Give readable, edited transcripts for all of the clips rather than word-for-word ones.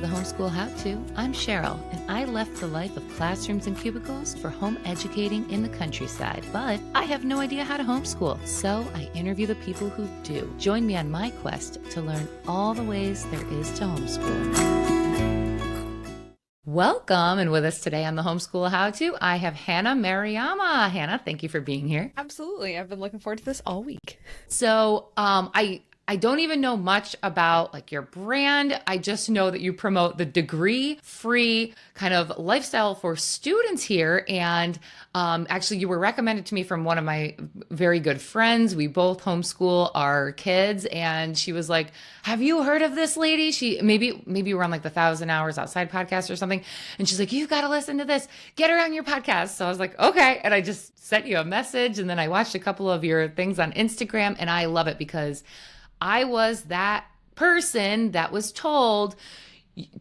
the Homeschool How To. I'm Cheryl, and I left the life of classrooms and cubicles for home educating in the countryside, but I have no idea how to homeschool, so I interview the people who do. Join me on my quest to learn all the ways there is to homeschool. Welcome, and with us today on the Homeschool How To, I have Hannah Maruyama. Hannah, thank you for being here. Absolutely. I've been looking forward to this all week. So, I don't even know much about like your brand. I just know that you promote the degree-free kind of lifestyle for students here. And actually, you were recommended to me from one of my very good friends. We both homeschool our kids, and she was like, "Have you heard of this lady? She maybe we're on like the 1,000 Hours Outside podcast or something." And she's like, "You've got to listen to this. Get her on your podcast." So I was like, "Okay," and I just sent you a message, and then I watched a couple of your things on Instagram, and I love it because I was that person that was told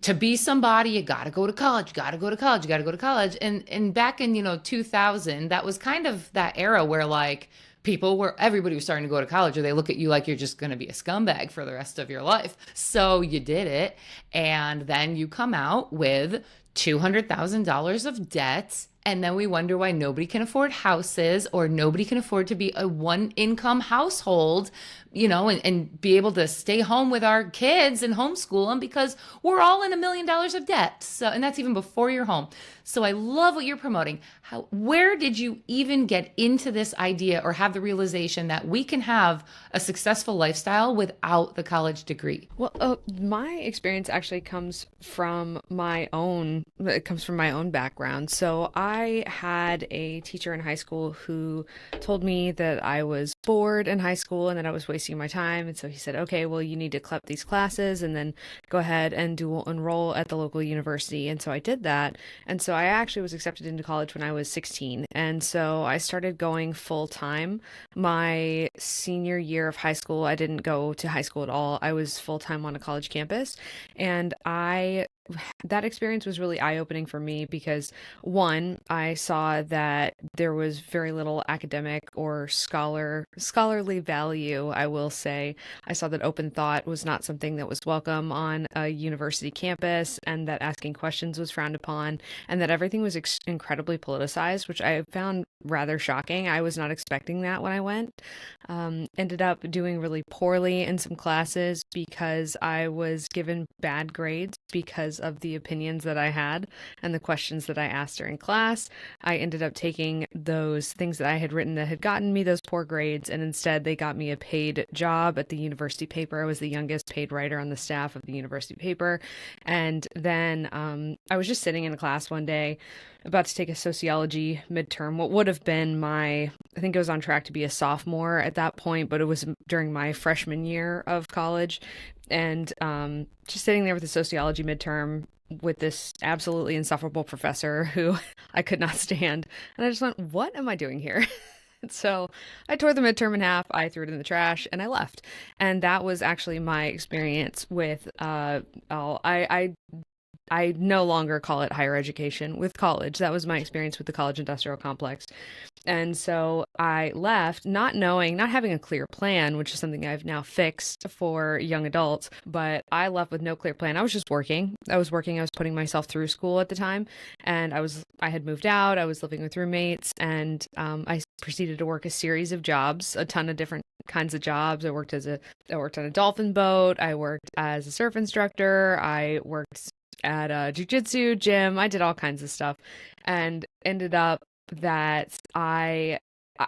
to be somebody, you got to go to college, you got to go to college, you got to go to college. And back in, 2000, that was kind of that era where like everybody was starting to go to college, or they look at you like you're just going to be a scumbag for the rest of your life. So you did it. And then you come out with $200,000 of debt. And then we wonder why nobody can afford houses, or nobody can afford to be a one-income household, and be able to stay home with our kids and homeschool them because we're all in $1 million of debt. So, and that's even before you're home. So I love what you're promoting. Where did you even get into this idea or have the realization that we can have a successful lifestyle without the college degree? Well, my experience actually comes from my own background. So I had a teacher in high school who told me that I was bored in high school and that I was wasting my time. And so he said, "Okay, well, you need to clep these classes and then go ahead and enroll at the local university." And so I did that. And so I actually was accepted into college when I was 16. And so I started going full time. My senior year of high school, I didn't go to high school at all. I was full time on a college campus. And that experience was really eye-opening for me because, one, I saw that there was very little academic or scholarly value, I will say. I saw that open thought was not something that was welcome on a university campus, and that asking questions was frowned upon, and that everything was incredibly politicized, which I found rather shocking. I was not expecting that when I went. Ended up doing really poorly in some classes because I was given bad grades because of the opinions that I had and the questions that I asked during class. I ended up taking those things that I had written that had gotten me those poor grades, and instead they got me a paid job at the university paper. I was the youngest paid writer on the staff of the university paper. And then I was just sitting in a class one day about to take a sociology midterm, what would have been I think I was on track to be a sophomore at that point, but it was during my freshman year of college. And just sitting there with a sociology midterm with this absolutely insufferable professor who I could not stand. And I just went, what am I doing here? So I tore the midterm in half, I threw it in the trash, and I left. And that was actually my experience with, I no longer call it higher education, with college. That was my experience with the college industrial complex. And so I left not having a clear plan, which is something I've now fixed for young adults, but I left with no clear plan. I was just working. I was putting myself through school at the time, and I had moved out, I was living with roommates, and I proceeded to work a series of jobs, a ton of different kinds of jobs. I worked on a dolphin boat, I worked as a surf instructor, I worked at a jiu-jitsu gym. I did all kinds of stuff, and ended up that I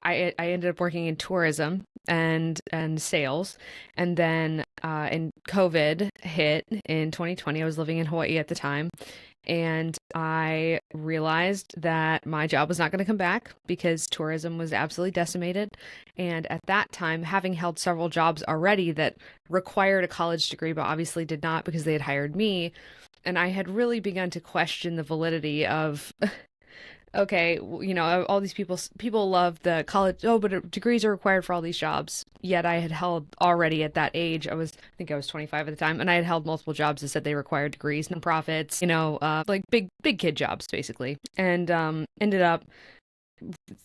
ended up working in tourism and sales. And then in COVID hit in 2020, I was living in Hawaii at the time, and I realized that my job was not going to come back because tourism was absolutely decimated. And at that time, having held several jobs already that required a college degree, but obviously did not because they had hired me, and I had really begun to question the validity of, okay, all these people love the college, but degrees are required for all these jobs. Yet I had held already at that age, I think I was 25 at the time, and I had held multiple jobs that said they required degrees, nonprofits, like big kid jobs, basically. And ended up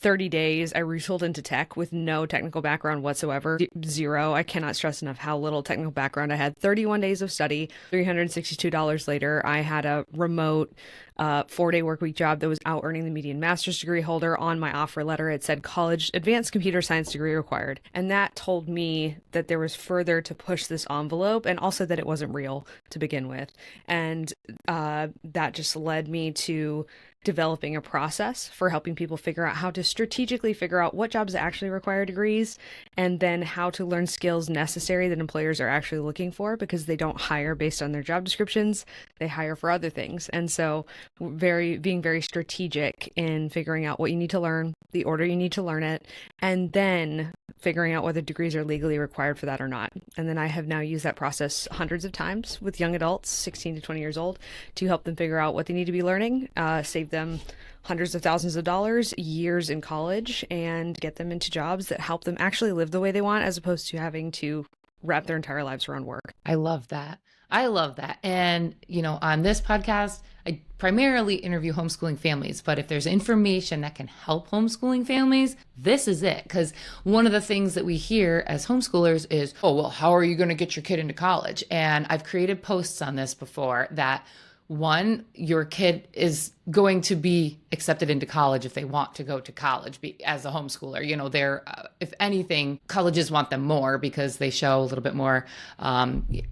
30 days, I retooled into tech with no technical background whatsoever. Zero. I cannot stress enough how little technical background I had. 31 days of study, $362 later, I had a remote 4-day work week job that was out earning the median master's degree holder. On my offer letter, it said college advanced computer science degree required. And that told me that there was further to push this envelope, and also that it wasn't real to begin with. And that just led me to developing a process for helping people figure out how to strategically figure out what jobs actually require degrees, and then how to learn skills necessary that employers are actually looking for, because they don't hire based on their job descriptions, they hire for other things. And so being very strategic in figuring out what you need to learn, the order you need to learn it, and then figuring out whether degrees are legally required for that or not. And then I have now used that process hundreds of times with young adults, 16 to 20 years old, to help them figure out what they need to be learning, save them hundreds of thousands of dollars, years in college, and get them into jobs that help them actually live the way they want, as opposed to having to wrap their entire lives around work. I love that. I love that. And, on this podcast, I primarily interview homeschooling families, but if there's information that can help homeschooling families, this is it. Because one of the things that we hear as homeschoolers is, oh, well, how are you going to get your kid into college? And I've created posts on this before that, one, your kid is going to be accepted into college if they want to go to college as a homeschooler. They're, if anything, colleges want them more because they show a little bit more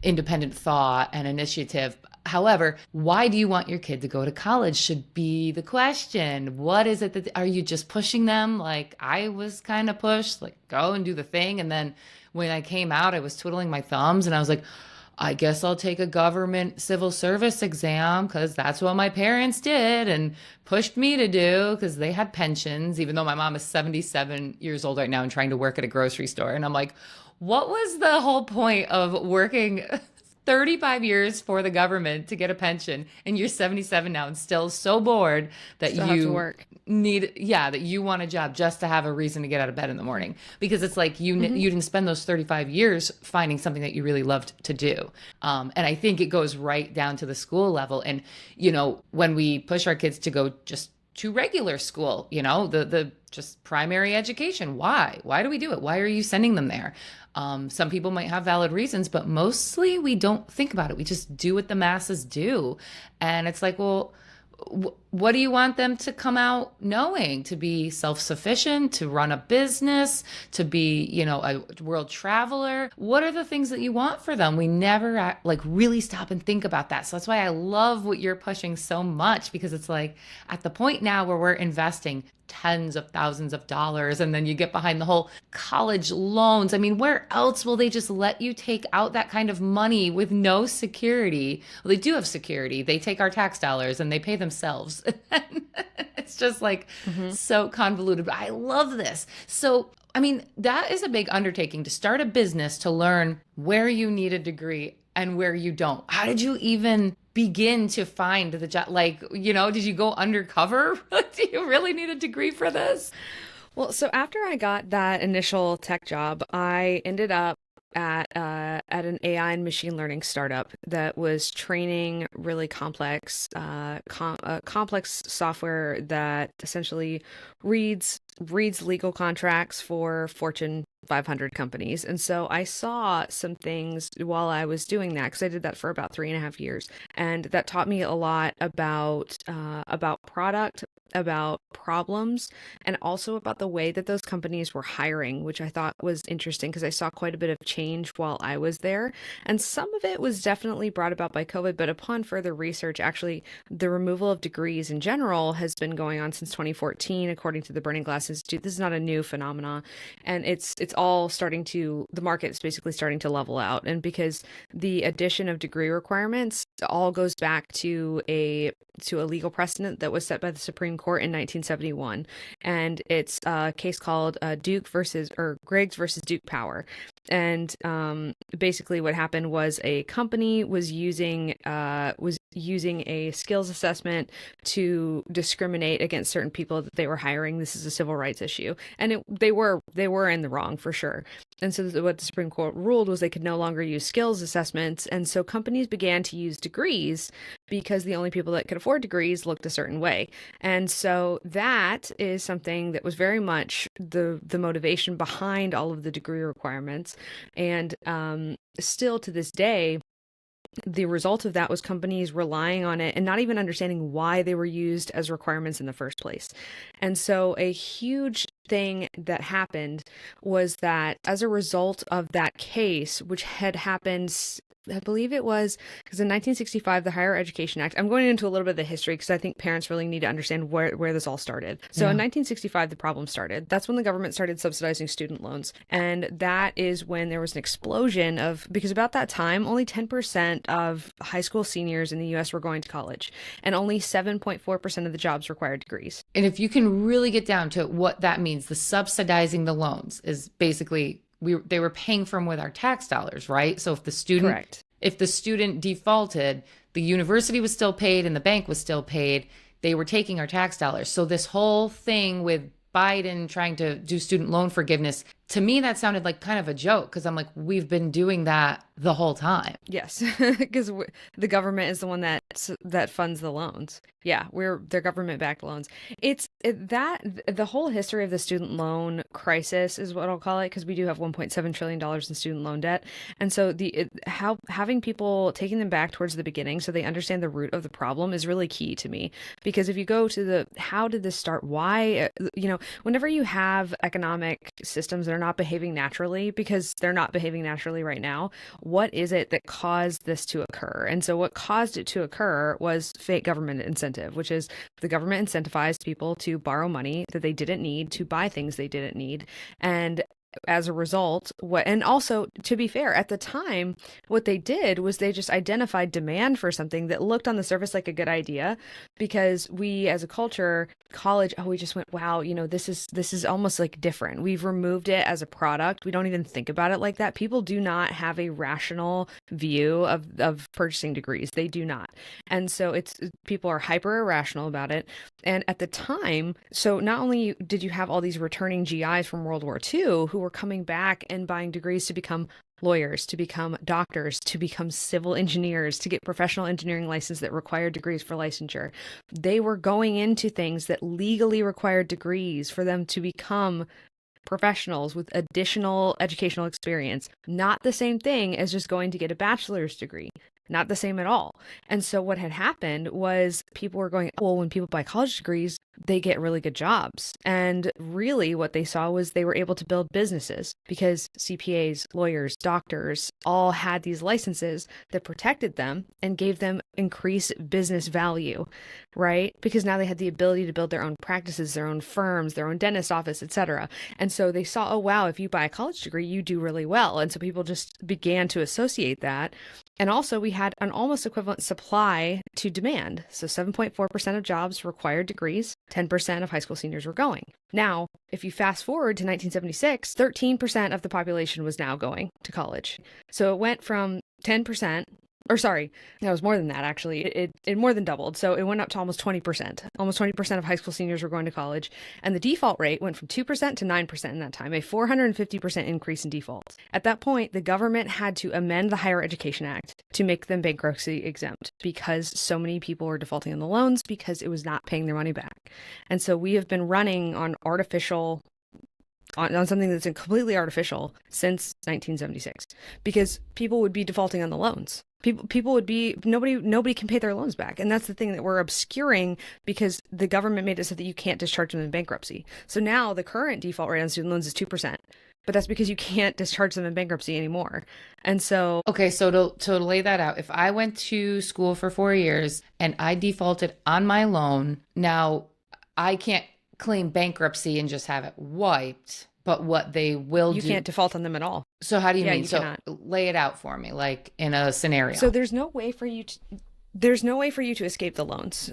independent thought and initiative. However, why do you want your kid to go to college should be the question. What is it that, are you just pushing them? Like I was kind of pushed, like go and do the thing. And then when I came out, I was twiddling my thumbs and I was like, I guess I'll take a government civil service exam because that's what my parents did and pushed me to do because they had pensions, even though my mom is 77 years old right now and trying to work at a grocery store. And I'm like, what was the whole point of working 35 years for the government to get a pension, and you're 77 now and still so bored that Still have to you work. that you want a job just to have a reason to get out of bed in the morning, because it's like you didn't spend those 35 years finding something that you really loved to do. And I think it goes right down to the school level. And when we push our kids to go just to regular school, the just primary education, why do we do it? Why are you sending them there? Some people might have valid reasons, but mostly we don't think about it. We just do what the masses do. And it's like, well, what do you want them to come out knowing? To be self-sufficient, to run a business, to be, a world traveler? What are the things that you want for them? We never really stop and think about that. So that's why I love what you're pushing so much, because it's like at the point now where we're investing tens of thousands of dollars, and then you get behind the whole college loans. I mean, where else will they just let you take out that kind of money with no security? Well, they do have security. They take our tax dollars and they pay themselves. It's just like so convoluted, but I love this. So, I mean, that is a big undertaking to start a business, to learn where you need a degree and where you don't. How did you even begin to find the job? Did you go undercover? Do you really need a degree for this? Well, so after I got that initial tech job, I ended up at an AI and machine learning startup that was training really complex complex software that essentially reads legal contracts for Fortune 500 companies. And so I saw some things while I was doing that, because I did that for about 3.5 years, and that taught me a lot about product, about problems, and also about the way that those companies were hiring, which I thought was interesting because I saw quite a bit of change while I was there. And some of it was definitely brought about by COVID, but upon further research, actually, the removal of degrees in general has been going on since 2014, according to the Burning Glass Institute. This is not a new phenomenon, and it's all the market is basically starting to level out. And because the addition of degree requirements all goes back to a legal precedent that was set by the Supreme Court in 1971, and it's a case called Griggs versus Duke Power. And basically, what happened was a company was using a skills assessment to discriminate against certain people that they were hiring. This is a civil rights issue, and they were in the wrong for sure. And so what the Supreme Court ruled was they could no longer use skills assessments, and so companies began to use degrees because the only people that could afford degrees looked a certain way. And so that is something that was very much the motivation behind all of the degree requirements. And still to this day, the result of that was companies relying on it and not even understanding why they were used as requirements in the first place. And so a huge thing that happened was that as a result of that case, which had happened, I believe it was because in 1965, the Higher Education Act, I'm going into a little bit of the history because I think parents really need to understand where this all started. So in 1965, the problem started. That's when the government started subsidizing student loans. And that is when there was an explosion because about that time, only 10% of high school seniors in the US were going to college, and only 7.4% of the jobs required degrees. And if you can really get down to what that means, the subsidizing the loans is basically they were paying for them with our tax dollars, right? So if the student Correct. if the student defaulted, the university was still paid and the bank was still paid. They were taking our tax dollars. So this whole thing with Biden trying to do student loan forgiveness, to me, that sounded like kind of a joke because I'm like, we've been doing that the whole time. Yes, because the government is the one that funds the loans. Yeah, they're government-backed loans. The whole history of the student loan crisis is what I'll call it, because we do have $1.7 trillion in student loan debt. And so having people taking them back towards the beginning so they understand the root of the problem is really key to me. Because if you go to how did this start? Why, whenever you have economic systems that are not behaving naturally, because they're not behaving naturally right now, what is it that caused this to occur? And so what caused it to occur was fake government incentive, which is the government incentivized people to borrow money that they didn't need, to buy things they didn't need. And as a result, and also, to be fair, at the time, what they did was they just identified demand for something that looked on the surface like a good idea, because we as a culture, college, we just went, wow, this is almost like different. We've removed it as a product. We don't even think about it like that. People do not have a rational view of purchasing degrees. They do not. And so people are hyper irrational about it. And at the time, so not only did you have all these returning GIs from World War II who were coming back and buying degrees to become lawyers, to become doctors, to become civil engineers, to get professional engineering license that required degrees for licensure. They were going into things that legally required degrees for them to become professionals with additional educational experience. Not the same thing as just going to get a bachelor's degree. Not the same at all. And so what had happened was people were going, well, when people buy college degrees, they get really good jobs. And really what they saw was they were able to build businesses because CPAs, lawyers, doctors all had these licenses that protected them and gave them increased business value, right? Because now they had the ability to build their own practices, their own firms, their own dentist office, etc. And so they saw, oh, wow, if you buy a college degree, you do really well. And so people just began to associate that. And also we had an almost equivalent supply to demand. So 7.4% of jobs required degrees, 10% of high school seniors were going. Now, if you fast forward to 1976, 13% of the population was now going to college. So it went from 10%, or sorry, that was more than that, actually. It more than doubled. So it went up to almost 20%. Almost 20% of high school seniors were going to college. And the default rate went from 2% to 9% in that time, a 450% increase in defaults. At that point, the government had to amend the Higher Education Act to make them bankruptcy exempt because so many people were defaulting on the loans because it was not paying their money back. And so we have been running on something that's completely artificial since 1976 because people would be defaulting on the loans. People would be, nobody can pay their loans back. And that's the thing that we're obscuring because the government made it so that you can't discharge them in bankruptcy. So now the current default rate on student loans is 2%, but that's because you can't discharge them in bankruptcy anymore. And so, okay, so to lay that out, if I went to school for 4 years and I defaulted on my loan, now I can't claim bankruptcy and just have it wiped. But what they will do... You can't default on them at all. So how do you mean? You so cannot. Lay it out for me, like in a scenario. So there's no way for you to escape the loans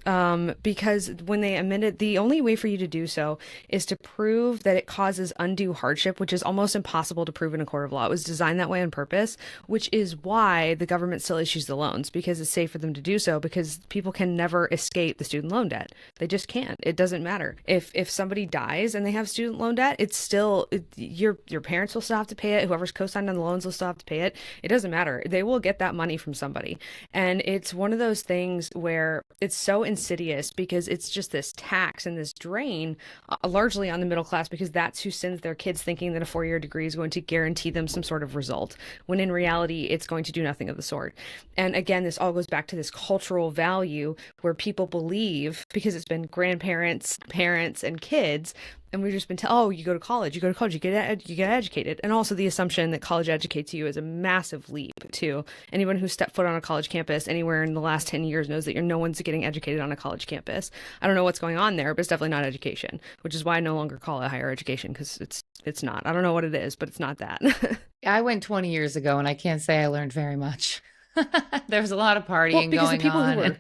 because when they amended, the only way for you to do so is to prove that it causes undue hardship, which is almost impossible to prove in a court of law. It was designed that way on purpose, which is why the government still issues the loans, because it's safe for them to do so, because people can never escape the student loan debt. They just can't. It doesn't matter. If somebody dies and they have student loan debt, it's still, your parents will still have to pay it. Whoever's co-signed on the loans will still have to pay it. It doesn't matter. They will get that money from somebody. And it's one of those those things where it's so insidious because it's just this tax and this drain, largely on the middle class, because that's who sends their kids thinking that a 4-year degree is going to guarantee them some sort of result, when in reality, it's going to do nothing of the sort. And again, this all goes back to this cultural value where people believe, because it's been grandparents, parents, and kids, and we've just been told, oh, you go to college, you get educated. And also the assumption that college educates you is a massive leap too. Anyone who's stepped foot on a college campus anywhere in the last 10 years knows that no one's getting educated on a college campus. I don't know what's going on there, but it's definitely not education, which is why I no longer call it higher education, because it's not. I don't know what it is, but it's not that. I went 20 years ago and I can't say I learned very much. There was a lot of partying going on.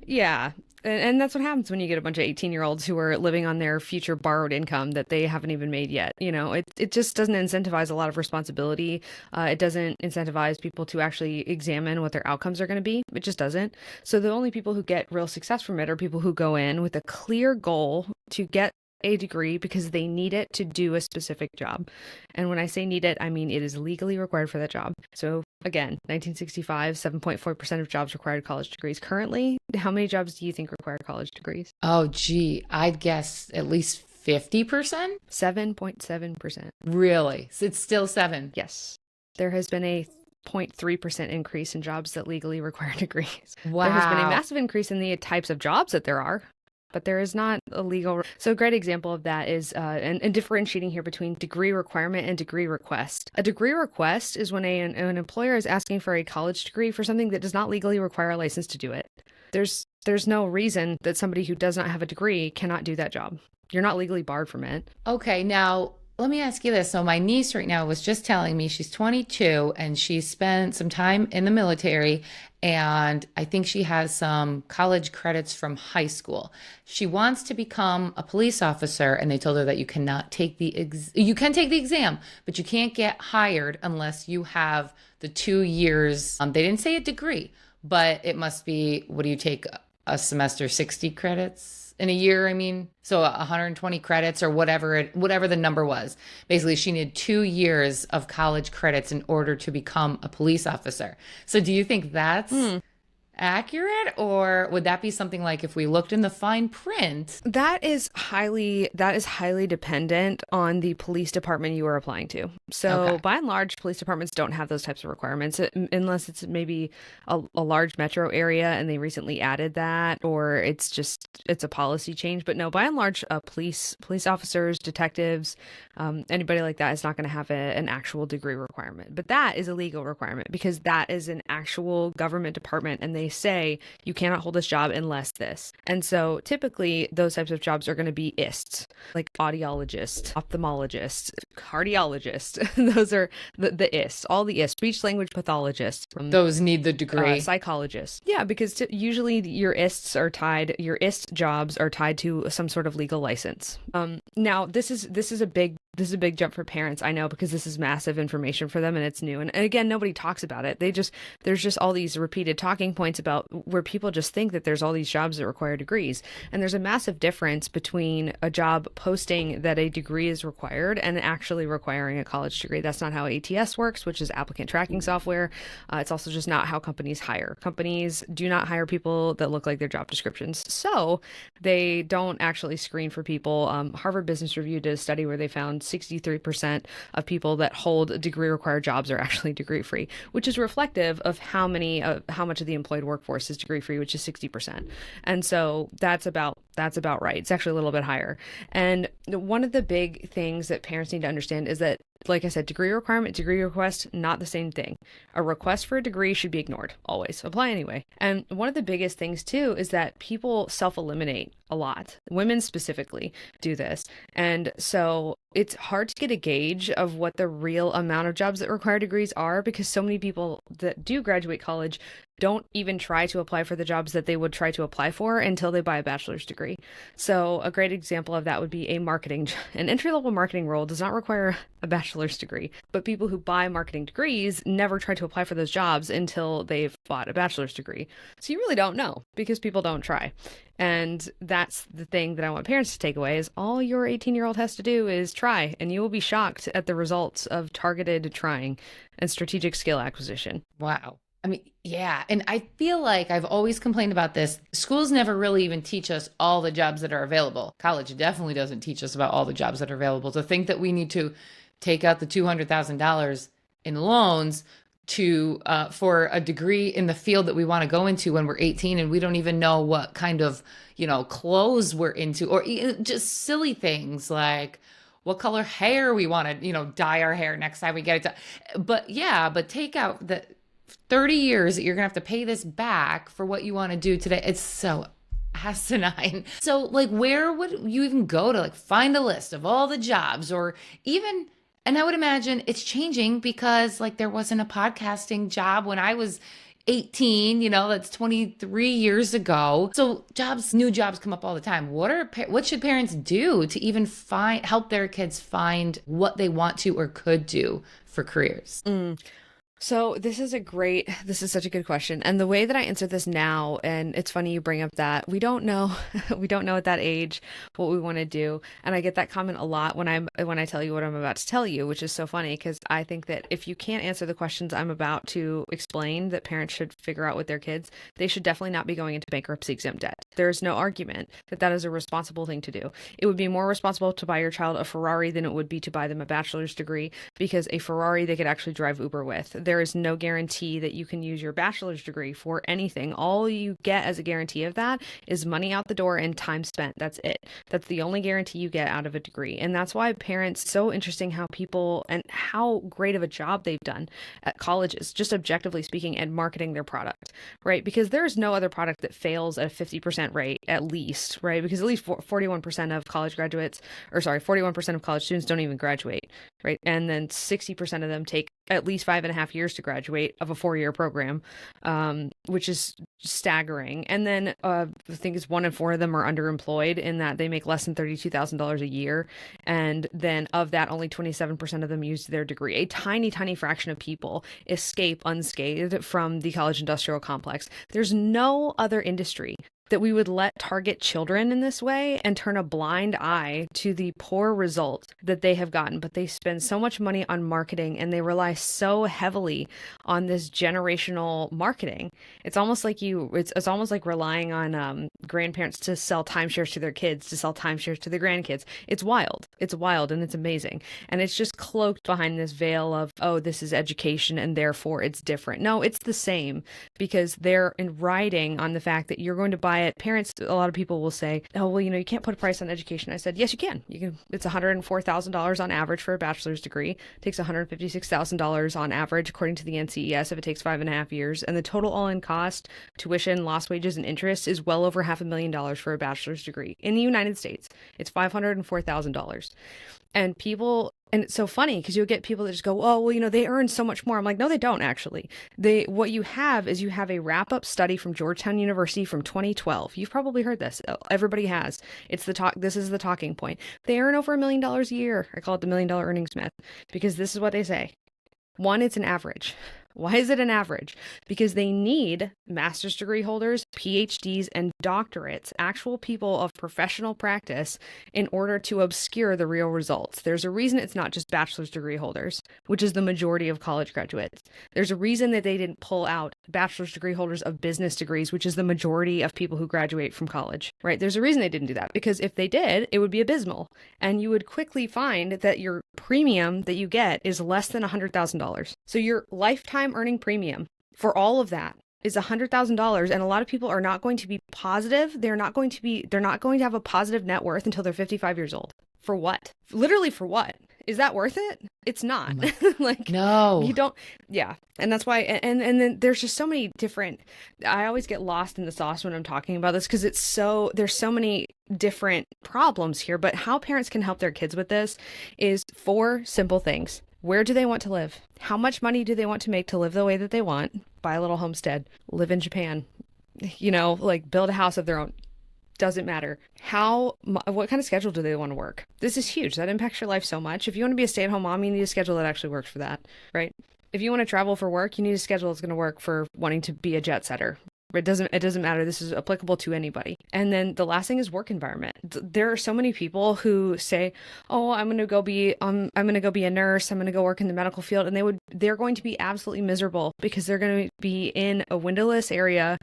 Yeah. And that's what happens when you get a bunch of 18-year-olds who are living on their future borrowed income that they haven't even made yet. It just doesn't incentivize a lot of responsibility. It doesn't incentivize people to actually examine what their outcomes are going to be. It just doesn't. So the only people who get real success from it are people who go in with a clear goal to get a degree because they need it to do a specific job. And when I say need it, I mean it is legally required for that job. So again, 1965, 7.4% of jobs required college degrees. Currently, how many jobs do you think require college degrees? Oh, gee, I'd guess at least 50%? 7.7%. Really? So it's still 7? Yes. There has been a 0.3% increase in jobs that legally require degrees. Wow. There has been a massive increase in the types of jobs that there are, but there is not a legal. So a great example of that is, and differentiating here between degree requirement and degree request. A degree request is when an employer is asking for a college degree for something that does not legally require a license to do it. There's no reason that somebody who does not have a degree cannot do that job. You're not legally barred from it. Okay, now let me ask you this. So my niece right now was just telling me she's 22 and she spent some time in the military, and I think she has some college credits from high school. She wants to become a police officer, and they told her that you cannot take you can take the exam, but you can't get hired unless you have the 2 years. They didn't say a degree, but it must be, what do you take a semester, 60 credits in a year? I mean, so 120 credits or whatever the number was. Basically, she needed 2 years of college credits in order to become a police officer. So do you think that's accurate, or would that be something like if we looked in the fine print? That is highly dependent on the police department you are applying to. So Okay. by and large, police departments don't have those types of requirements unless it's maybe a large metro area and they recently added that, or it's a policy change. But no, by and large, police officers, detectives, anybody like that is not going to have an actual degree requirement. But that is a legal requirement because that is an actual government department, and they say you cannot hold this job unless this. And so typically those types of jobs are going to be ISTs, like audiologist, ophthalmologist, cardiologist. Those are the ISTs, all the ISTs, speech language pathologist. Those need the degree. Psychologist. Yeah, because usually your IST jobs are tied to some sort of legal license. Now this is a big jump for parents, I know, because this is massive information for them and it's new. And again, nobody talks about it. There's just all these repeated talking points about where people just think that there's all these jobs that require degrees. And there's a massive difference between a job posting that a degree is required and actually requiring a college degree. That's not how ATS works, which is applicant tracking software. It's also just not how companies hire. Companies do not hire people that look like their job descriptions. So they don't actually screen for people. Harvard Business Review did a study where they found 63% of people that hold degree required jobs are actually degree free, which is reflective of how much of the employed workforce is degree free, which is 60%. And so that's about right. It's actually a little bit higher. And one of the big things that parents need to understand is that, like I said, degree requirement, degree request, not the same thing. A request for a degree should be ignored. Always apply anyway. And one of the biggest things too is that people self-eliminate a lot. Women specifically do this. And so it's hard to get a gauge of what the real amount of jobs that require degrees are, because so many people that do graduate college don't even try to apply for the jobs that they would try to apply for until they buy a bachelor's degree. So a great example of that would be an entry-level marketing role does not require a bachelor's degree, but people who buy marketing degrees never try to apply for those jobs until they've bought a bachelor's degree. So you really don't know because people don't try. And that's the thing that I want parents to take away is all your 18-year-old has to do is try, and you will be shocked at the results of targeted trying and strategic skill acquisition. Wow. I mean, yeah. And I feel like I've always complained about this. Schools never really even teach us all the jobs that are available. College definitely doesn't teach us about all the jobs that are available. To think that we need to take out the $200,000 in loans to for a degree in the field that we want to go into when we're 18 and we don't even know what kind of, clothes we're into, or just silly things like what color hair we want to, dye our hair next time we get it done. But yeah, but take out the 30 years that you're gonna have to pay this back for what you want to do today. It's so asinine. So like, where would you even go to like find a list of all the jobs, or even, and I would imagine it's changing because like there wasn't a podcasting job when I was 18, that's 23 years ago. So new jobs come up all the time. What should parents do to even help their kids find what they want to or could do for careers? So this is such a good question. And the way that I answer this now, and it's funny you bring up that we don't know, we don't know at that age what we want to do. And I get that comment a lot when I tell you what I'm about to tell you, which is so funny because I think that if you can't answer the questions I'm about to explain that parents should figure out with their kids, they should definitely not be going into bankruptcy-exempt debt. There's no argument that that is a responsible thing to do. It would be more responsible to buy your child a Ferrari than it would be to buy them a bachelor's degree, because a Ferrari they could actually drive Uber with. There is no guarantee that you can use your bachelor's degree for anything. All you get as a guarantee of that is money out the door and time spent. That's it. That's the only guarantee you get out of a degree. And that's why parents, so interesting how people and how great of a job they've done at colleges, just objectively speaking, at marketing their product, right? Because there's no other product that fails at a 50% rate, at least, right? Because at least 41% of college graduates, 41% of college students don't even graduate, right? And then 60% of them take at least 5.5 years to graduate of a 4-year program, which is staggering. And then I think it's 1 in 4 of them are underemployed in that they make less than $32,000 a year. And then of that, only 27% of them use their degree. A tiny, tiny fraction of people escape unscathed from the college industrial complex. There's no other industry that we would let target children in this way and turn a blind eye to the poor results that they have gotten. But they spend so much money on marketing and they rely so heavily on this generational marketing. It's almost like it's almost like relying on grandparents to sell timeshares to their kids, to sell timeshares to their grandkids. It's wild. It's wild and it's amazing. And it's just cloaked behind this veil of, oh, this is education and therefore it's different. No, it's the same, because they're in writing on the fact that you're going to buy it. Parents, a lot of people will say, oh, well, you can't put a price on education. I said, yes, you can. You can. It's $104,000 on average for a bachelor's degree. It takes $156,000 on average, according to the NCES, if it takes 5.5 years. And the total all-in cost, tuition, lost wages, and interest is well over $500,000 for a bachelor's degree. In the United States, it's $504,000. And it's so funny because you'll get people that just go, oh, well, they earn so much more. I'm like, no, they don't actually. What you have is a wrap-up study from Georgetown University from 2012. You've probably heard this. Everybody has. This is the talking point. They earn over $1 million a year. I call it the $1 million earnings myth, because this is what they say. One, it's an average. Why is it an average? Because they need master's degree holders, PhDs, and doctorates, actual people of professional practice, in order to obscure the real results. There's a reason it's not just bachelor's degree holders, which is the majority of college graduates. There's a reason that they didn't pull out bachelor's degree holders of business degrees, which is the majority of people who graduate from college, right? There's a reason they didn't do that, because if they did, it would be abysmal. And you would quickly find that your premium that you get is less than $100,000. So your lifetime earning premium for all of that is $100,000. And a lot of people are not going to be positive. They're not going to have a positive net worth until they're 55 years old. For what? Literally for what? Is that worth it? It's not. Like, no, you don't. Yeah. And that's why, and then there's just so many different, I always get lost in the sauce when I'm talking about this, because there's so many different problems here. But how parents can help their kids with this is 4 simple things. Where do they want to live? How much money do they want to make to live the way that they want? Buy a little homestead, live in Japan, like build a house of their own. Doesn't matter. What kind of schedule do they want to work? This is huge. That impacts your life so much. If you want to be a stay-at-home mom, you need a schedule that actually works for that, right? If you want to travel for work, you need a schedule that's going to work for wanting to be a jet setter. It doesn't matter. This is applicable to anybody. And then the last thing is work environment. There are so many people who say, "Oh, I'm going to go be a nurse. I'm going to go work in the medical field." And they're going to be absolutely miserable because they're going to be in a windowless area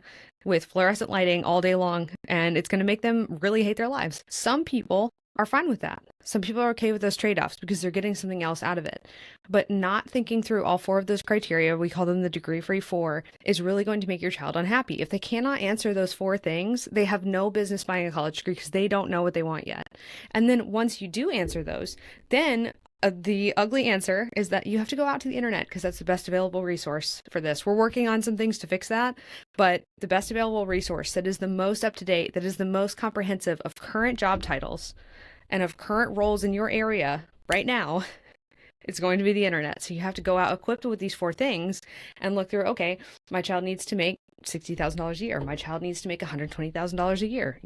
with fluorescent lighting all day long, and it's going to make them really hate their lives. Some people are fine with that. Some people are okay with those trade-offs because they're getting something else out of it. But not thinking through all four of those criteria, we call them the degree-free four, is really going to make your child unhappy. If they cannot answer those four things, they have no business buying a college degree because they don't know what they want yet. And then once you do answer those, then the ugly answer is that you have to go out to the internet because that's the best available resource for this. We're working on some things to fix that, but the best available resource that is the most up to date, that is the most comprehensive of current job titles and of current roles in your area right now, it's going to be the internet. So you have to go out equipped with these four things and look through, okay, my child needs to make $60,000 a year. My child needs to make $120,000 a year.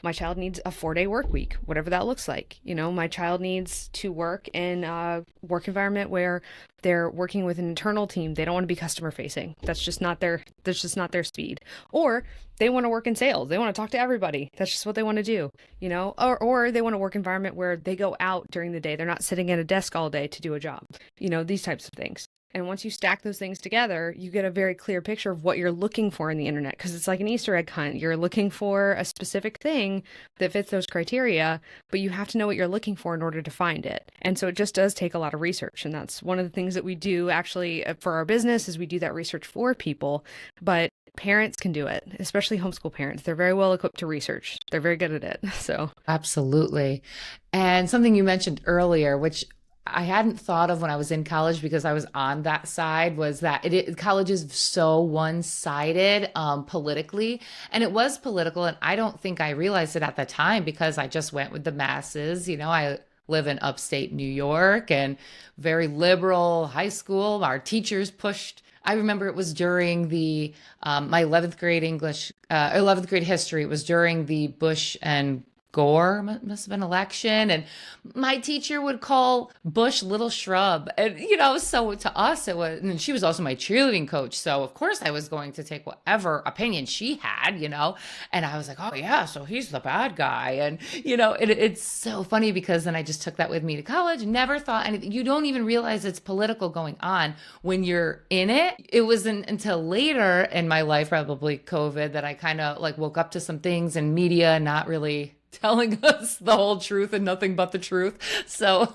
My child needs a 4-day work week, whatever that looks like. My child needs to work in a work environment where they're working with an internal team. They don't want to be customer facing. That's just not their speed. Or they want to work in sales. They want to talk to everybody. That's just what they want to do, or they want a work environment where they go out during the day. They're not sitting at a desk all day to do a job, these types of things. And once you stack those things together, you get a very clear picture of what you're looking for in the internet, because it's like an Easter egg hunt. You're looking for a specific thing that fits those criteria, but you have to know what you're looking for in order to find it. And so it just does take a lot of research. And that's one of the things that we do actually for our business is we do that research for people, but parents can do it, especially homeschool parents. They're very well equipped to research. They're very good at it. So Absolutely. And something you mentioned earlier, which I hadn't thought of when I was in college because I was on that side, was that college is so one-sided politically, and it was political, and I don't think I realized it at the time because I just went with the masses. I live in upstate New York, and very liberal high school. Our teachers pushed. I remember it was during the my 11th grade English, 11th grade history. It was during the Bush and Gore must have been election, and my teacher would call Bush little shrub, and so to us it was, and she was also my cheerleading coach, so of course I was going to take whatever opinion she had, and I was like, oh yeah, so he's the bad guy, and it's so funny because then I just took that with me to college, never thought anything. You don't even realize it's political going on when you're in it. It wasn't until later in my life, probably COVID, that I kind of like woke up to some things in media not really telling us the whole truth and nothing but the truth. So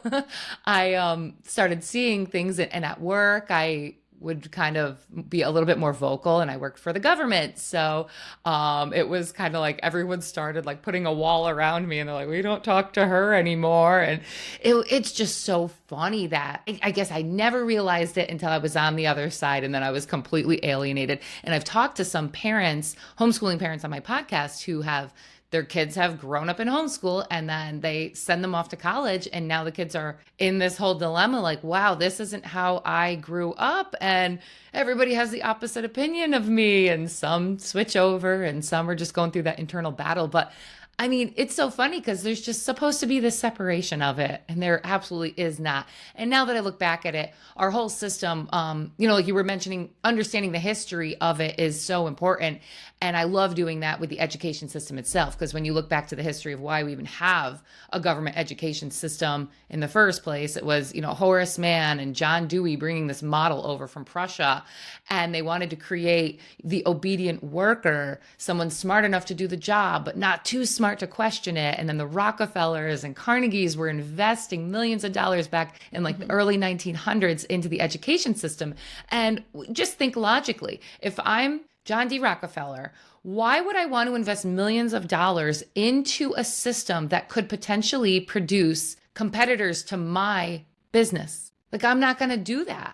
I started seeing things, and at work I would kind of be a little bit more vocal, and I worked for the government. So it was kind of like everyone started like putting a wall around me, and they're like, we don't talk to her anymore. And it's just so funny that I guess I never realized it until I was on the other side, and then I was completely alienated. And I've talked to some parents, homeschooling parents on my podcast, who have their kids have grown up in homeschool, and then they send them off to college, and now the kids are in this whole dilemma like, wow, this isn't how I grew up, and everybody has the opposite opinion of me, and some switch over and some are just going through that internal battle. But I mean, it's so funny because there's just supposed to be this separation of it, and there absolutely is not. And now that I look back at it, our whole system, like you were mentioning, understanding the history of it is so important. And I love doing that with the education system itself, because when you look back to the history of why we even have a government education system in the first place, it was, Horace Mann and John Dewey bringing this model over from Prussia, and they wanted to create the obedient worker, someone smart enough to do the job, but not too smart to question it. And then the Rockefellers and Carnegies were investing millions of dollars back in like the early 1900s into the education system. And just think logically, if I'm John D. Rockefeller, why would I want to invest millions of dollars into a system that could potentially produce competitors to my business? Like, I'm not going to do that.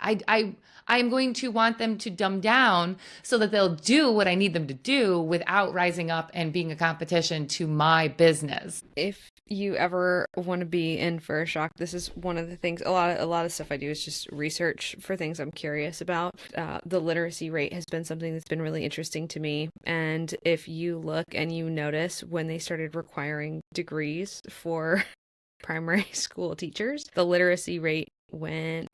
I'm going to want them to dumb down so that they'll do what I need them to do without rising up and being a competition to my business. If you ever want to be in for a shock, this is one of the things. A lot of stuff I do is just research for things I'm curious about. The literacy rate has been something that's been really interesting to me. And if you look and you notice when they started requiring degrees for primary school teachers, the literacy rate went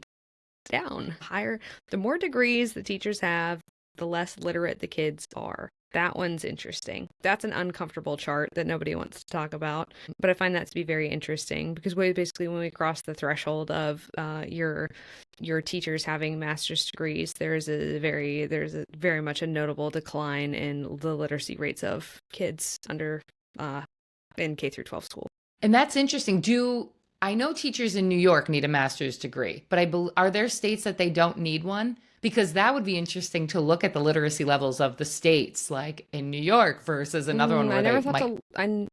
down higher. The more degrees the teachers have, the less literate the kids are. That one's interesting. That's an uncomfortable chart that nobody wants to talk about, but I find that to be very interesting because basically when we cross the threshold of your teachers having master's degrees, there's a very much a notable decline in the literacy rates of kids under in K through 12 school. And that's interesting. I know teachers in New York need a master's degree, but are there states that they don't need one? Because that would be interesting to look at the literacy levels of the states, like in New York versus another one where I they never thought might.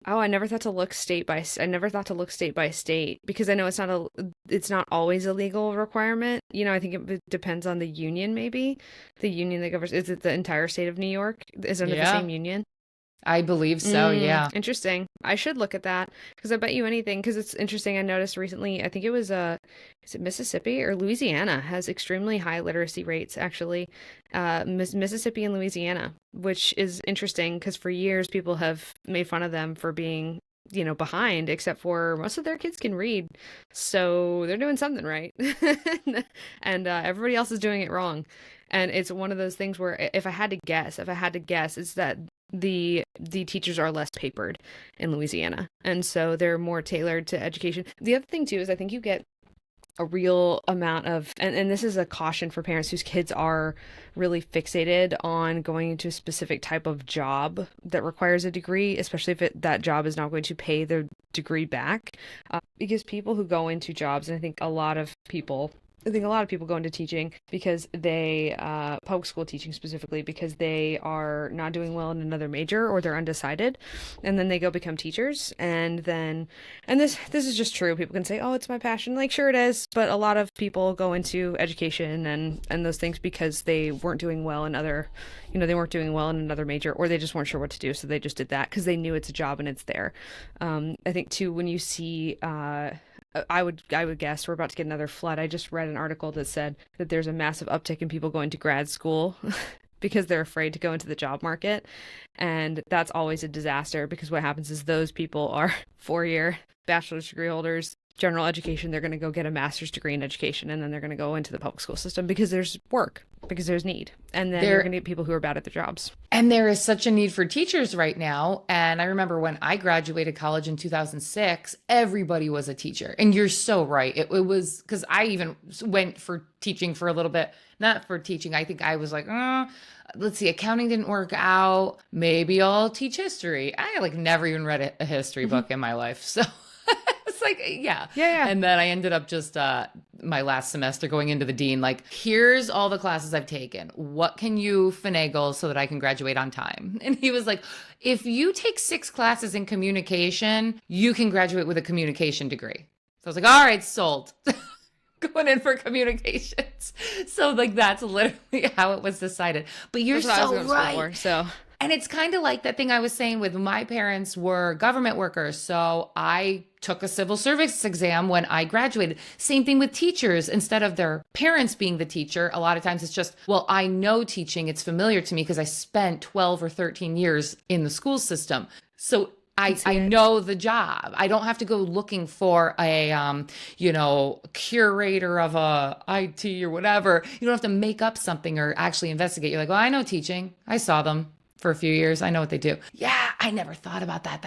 I never thought to look I never thought to look state by state because I know it's not always a legal requirement. I think it depends on the union, maybe. The union that governs, is it the entire state of New York is under the Yeah, same union? I believe so. Yeah. Interesting. I should look at that because I bet you anything. Because it's interesting. I noticed recently. I think it was is it Mississippi or Louisiana has extremely high literacy rates. Actually, Mississippi and Louisiana, which is interesting because for years people have made fun of them for being behind, except for most of their kids can read, so they're doing something right, and everybody else is doing it wrong. And it's one of those things where if I had to guess, it's that the teachers are less papered in Louisiana, and so they're more tailored to education. The other thing too is I think you get a real amount of, and this is a caution for parents whose kids are really fixated on going into a specific type of job that requires a degree, especially if that job is not going to pay the degree back, because people who go into jobs, and I think a lot of people go into teaching because public school teaching specifically, because they are not doing well in another major or they're undecided. And then they go become teachers. And this is just true. People can say, oh, it's my passion. Like, sure it is. But a lot of people go into education and those things because they weren't doing well in they weren't doing well in another major, or they just weren't sure what to do. So they just did that because they knew it's a job and it's there. I think too, when you see, I would guess we're about to get another flood. I just read an article that said that there's a massive uptick in people going to grad school because they're afraid to go into the job market. And that's always a disaster because what happens is those people are 4-year bachelor's degree holders, general education. They're going to go get a master's degree in education, and then they're going to go into the public school system because there's work, because there's need. And then you're going to get people who are bad at their jobs. And there is such a need for teachers right now. And I remember when I graduated college in 2006, everybody was a teacher. And you're so right. It was because I even went for teaching for a little bit, not for teaching. I think I was like, let's see, accounting didn't work out. Maybe I'll teach history. I never even read a history book in my life. So it's like, yeah. And then I ended up just my last semester going into the dean, like, here's all the classes I've taken. What can you finagle so that I can graduate on time? And he was like, if you take 6 classes in communication, you can graduate with a communication degree. So I was like, all right, sold. Going in for communications. So that's literally how it was decided. But you're so right. And it's kind of like that thing I was saying with my parents were government workers. So I took a civil service exam when I graduated. Same thing with teachers. Instead of their parents being the teacher, a lot of times it's just, well, I know teaching. It's familiar to me because I spent 12 or 13 years in the school system. So I know the job. I don't have to go looking for a, curator of a IT or whatever. You don't have to make up something or actually investigate. You're like, well, I know teaching. I saw them for a few years. I know what they do. Yeah, I never thought about that.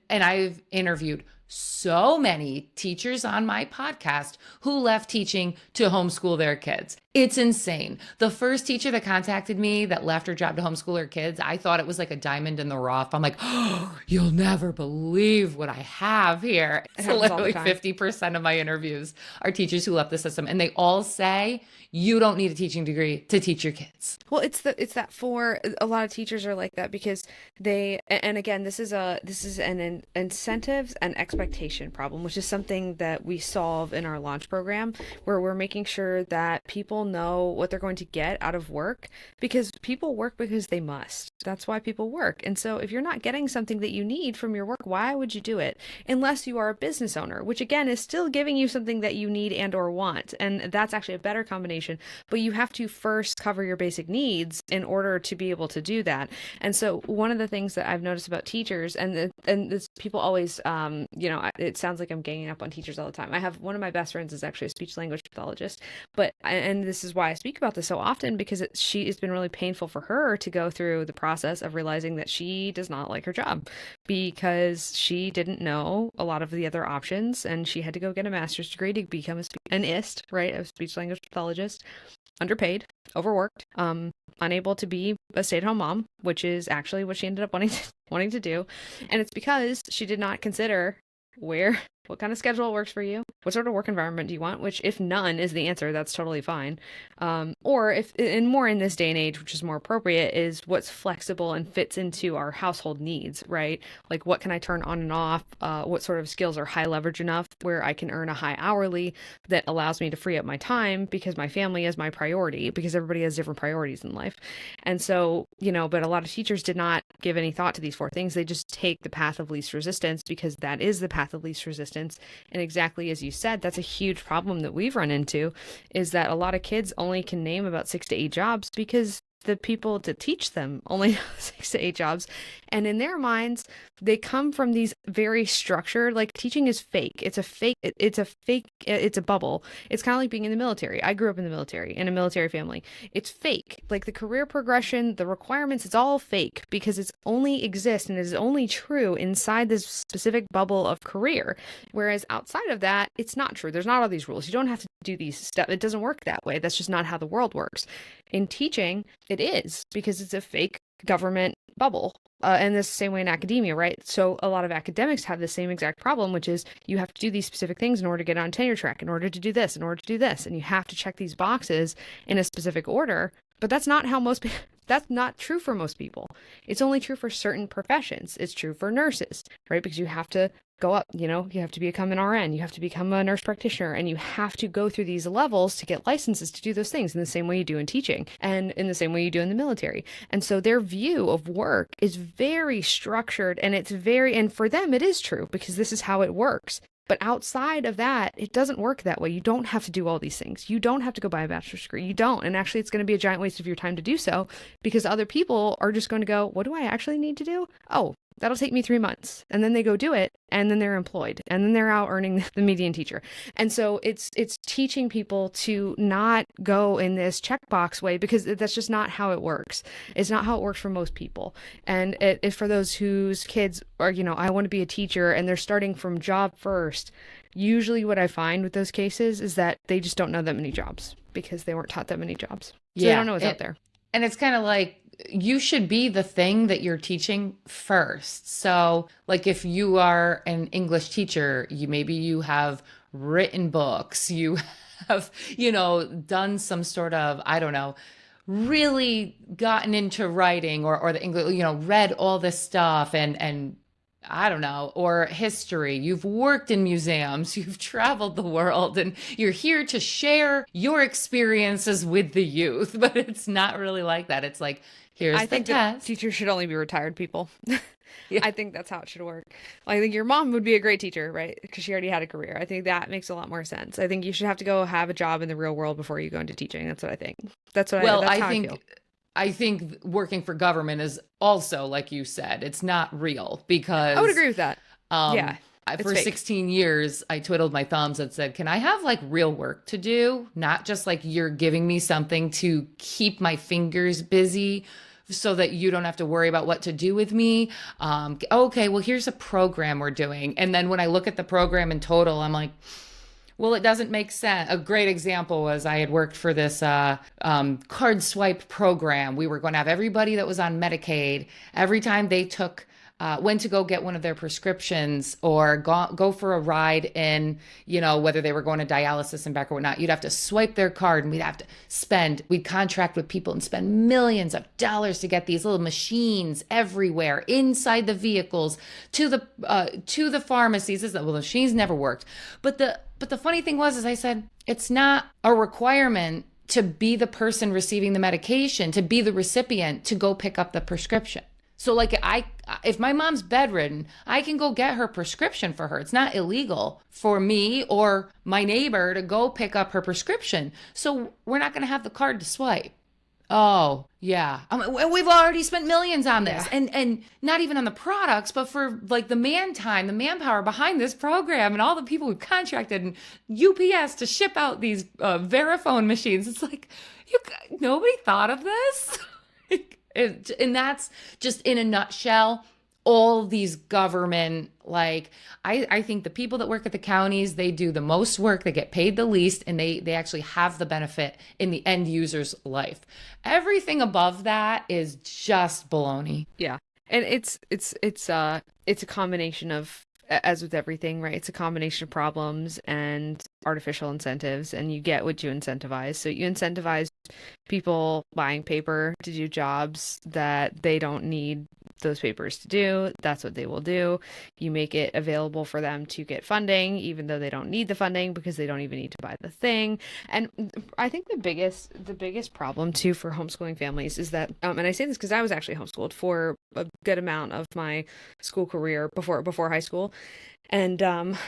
And I've interviewed so many teachers on my podcast who left teaching to homeschool their kids. It's insane. The first teacher that contacted me that left her job to homeschool her kids, I thought it was like a diamond in the rough. I'm like, oh, you'll never believe what I have here. It's literally 50% of my interviews are teachers who left the system. And they all say, you don't need a teaching degree to teach your kids. Well, it's that for a lot of teachers are like that because and again, this is an incentives and expectation problem, which is something that we solve in our launch program, where we're making sure that people know what they're going to get out of work, because people work because they must. That's why people work. And so if you're not getting something that you need from your work, why would you do it? Unless you are a business owner, which again is still giving you something that you need and or want. And that's actually a better combination. But you have to first cover your basic needs in order to be able to do that. And so one of the things that I've noticed about teachers, and this people always, it sounds like I'm ganging up on teachers all the time. I have one of my best friends is actually a speech language pathologist, and this is why I speak about this so often, because it's been really painful for her to go through the process of realizing that she does not like her job because she didn't know a lot of the other options, and she had to go get a master's degree to become an IST, right, a speech language pathologist, underpaid, overworked, unable to be a stay-at-home mom, which is actually what she ended up wanting to do. And it's because she did not consider what kind of schedule works for you, what sort of work environment do you want, which if none is the answer, that's totally fine. Or if, and more in this day and age, which is more appropriate, is what's flexible and fits into our household needs, right? Like what can I turn on and off? What sort of skills are high leverage enough where I can earn a high hourly that allows me to free up my time because my family is my priority, because everybody has different priorities in life. And so, but a lot of teachers did not give any thought to these four things. They just take the path of least resistance because that is the path of least resistance. And exactly as you said, that's a huge problem that we've run into, is that a lot of kids only can name about 6 to 8 jobs because the people to teach them only know 6 to 8 jobs. And in their minds, they come from these very structured, like teaching is fake. It's a bubble. It's kind of like being in the military. I grew up in the military, in a military family. It's fake. Like the career progression, the requirements, it's all fake because it's only exists and is only true inside this specific bubble of career. Whereas outside of that, it's not true. There's not all these rules. You don't have to do these stuff. It doesn't work that way. That's just not how the world works. In teaching, it is, because it's a fake government bubble. And this same way in academia, right? So a lot of academics have the same exact problem, which is you have to do these specific things in order to get on tenure track, in order to do this, in order to do this. And you have to check these boxes in a specific order. But that's not how that's not true for most people. It's only true for certain professions. It's true for nurses, right? Because you have to go up, you have to become an RN, you have to become a nurse practitioner, and you have to go through these levels to get licenses to do those things in the same way you do in teaching and in the same way you do in the military. And so their view of work is very structured, and and for them, it is true because this is how it works. But outside of that, it doesn't work that way. You don't have to do all these things. You don't have to go buy a bachelor's degree. You don't. And actually, it's going to be a giant waste of your time to do so because other people are just going to go, what do I actually need to do? Oh, that'll take me 3 months. And then they go do it. And then they're employed. And then they're out earning the median teacher. And so it's teaching people to not go in this checkbox way because that's just not how it works. It's not how it works for most people. And it's for those whose kids are, I want to be a teacher and they're starting from job first. Usually what I find with those cases is that they just don't know that many jobs because they weren't taught that many jobs. So they don't know what's out there. And it's kind of like, you should be the thing that you're teaching first. So like if you are an English teacher, maybe you have written books, you have, done some sort of, I don't know, really gotten into writing or the English, read all this stuff and I don't know, or history. You've worked in museums, you've traveled the world, and you're here to share your experiences with the youth. But it's not really like that. It's like, here's the test. Teachers should only be retired people. Yeah. I think that's how it should work. I think your mom would be a great teacher, right? Because she already had a career. I think that makes a lot more sense. I think you should have to go have a job in the real world before you go into teaching. That's what I think. That's how I feel. I think working for government is also, like you said, it's not real because I would agree with that. For 16 years, I twiddled my thumbs and said, can I have like real work to do? Not just like you're giving me something to keep my fingers busy so that you don't have to worry about what to do with me. Okay, well, here's a program we're doing. And then when I look at the program in total, I'm like, well, it doesn't make sense. A great example was I had worked for this card swipe program. We were going to have everybody that was on Medicaid, every time they went to go get one of their prescriptions or go for a ride in, whether they were going to dialysis and back or whatnot, you'd have to swipe their card and we'd contract with people and spend millions of dollars to get these little machines everywhere inside the vehicles to the pharmacies. Well, the machines never worked. But the funny thing was I said, it's not a requirement to be the person receiving the medication, to be the recipient, to go pick up the prescription. So like if my mom's bedridden, I can go get her prescription for her. It's not illegal for me or my neighbor to go pick up her prescription. So we're not going to have the card to swipe. Oh, yeah. We've already spent millions on this. Yeah. And not even on the products, but for like the the manpower behind this program and all the people who contracted and UPS to ship out these Verifone machines. It's like, nobody thought of this. And that's just in a nutshell all these government, like I think the people that work at the counties, they do the most work, they get paid the least, and they actually have the benefit in the end user's life. Everything above that is just baloney. Yeah. And it's a combination of, as with everything, right? It's a combination of problems and artificial incentives, and you get what you incentivize. So you incentivize people buying paper to do jobs that they don't need those papers to do. That's what they will do. You make it available for them to get funding, even though they don't need the funding because they don't even need to buy the thing. And I think the biggest problem too for homeschooling families is that, and I say this because I was actually homeschooled for a good amount of my school career before high school. And